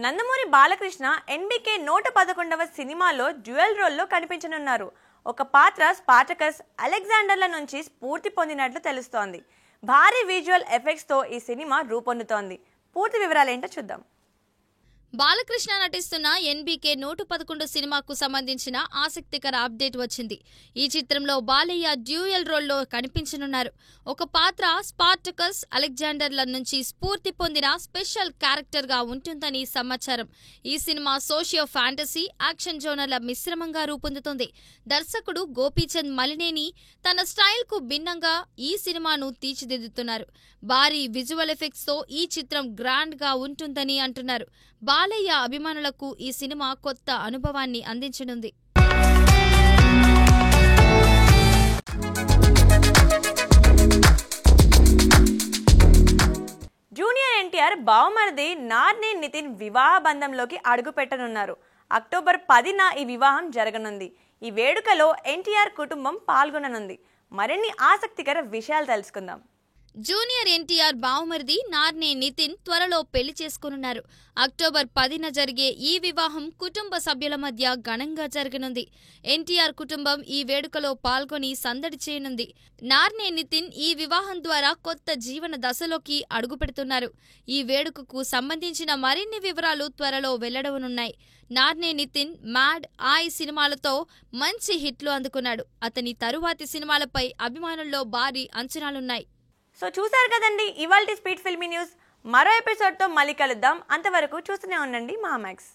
Nandamuri Balakrishna NBK 111వ సినిమాలో dual రోల్లో కనిపించనున్నారు. ఒక పాత్ర స్పార్టకస్, అలెగ్జాండర్ల నుంచి స్ఫూర్తి పొందినట్లు తెలుస్తోంది. భారీ విజువల్ ఎఫెక్ట్స్ తో ఈ సినిమా రూపొందుతోంది. పూర్తి వివరాలు ఏంటో చూద్దాం. బాలకృష్ణ నటిస్తున్న ఎన్బీకే 111 సినిమాకు సంబంధించిన ఆసక్తికర అప్డేట్ వచ్చింది. ఈ చిత్రంలో బాలయ్య డ్యూయల్ రోల్లో కనిపించనున్నారు. ఒక పాత్ర స్పార్టకస్, అలెగ్జాండర్ల నుంచి స్ఫూర్తి పొందిన స్పెషల్ క్యారెక్టర్ గా ఉంటుందని సమాచారం. ఈ సినిమా సోషియో ఫ్యాంటసీ, యాక్షన్ జోనర్ల మిశ్రమంగా రూపొందుతోంది. దర్శకుడు గోపీచంద్ మలినేని తన స్టైల్ కు భిన్నంగా ఈ సినిమాను తీర్చిదిద్దుతున్నారు. భారీ విజువల్ ఎఫెక్ట్స్ తో ఈ చిత్రం గ్రాండ్ గా ఉంటుందని అంటున్నారు. బాలయ్య అభిమానులకు ఈ సినిమా కొత్త అనుభవాన్ని అందించనుంది. జూనియర్ ఎన్టీఆర్ బావమరిది నార్ని నితిన్ వివాహ బంధంలోకి అడుగు పెట్టనున్నారు. అక్టోబర్ 10న ఈ వివాహం జరగనుంది. ఈ వేడుకలో ఎన్టీఆర్ కుటుంబం పాల్గొననుంది. మరిన్ని ఆసక్తికర విషయాలు తెలుసుకుందాం. జూనియర్ ఎన్టీఆర్ బావమరిది నార్నే నితిన్ త్వరలో పెళ్లి చేసుకోనున్నారు. అక్టోబర్ 10న జరిగే ఈ వివాహం కుటుంబ సభ్యుల మధ్య ఘనంగా జరగనుంది. ఎన్టీఆర్ కుటుంబం ఈ వేడుకలో పాల్గొని సందడి చేయనుంది. నార్నే నితిన్ ఈ వివాహం ద్వారా కొత్త జీవన దశలోకి అడుగుపెడుతున్నారు. ఈ వేడుకకు సంబంధించిన మరిన్ని వివరాలు త్వరలో వెల్లడవనున్నాయి. నార్నే నితిన్ మ్యాడ్, ఆయ్ సినిమాలతో మంచి హిట్లు అందుకున్నాడు. అతని తరువాతి సినిమాలపై అభిమానుల్లో భారీ అంచనాలున్నాయి. సో చూసారు కదండి ఇవాల్టి స్పీడ్ ఫిల్మీ న్యూస్. మరో ఎపిసోడ్తో మళ్ళీ కలుద్దాం. అంతవరకు చూస్తూనే ఉండండి మా మ్యాక్స్.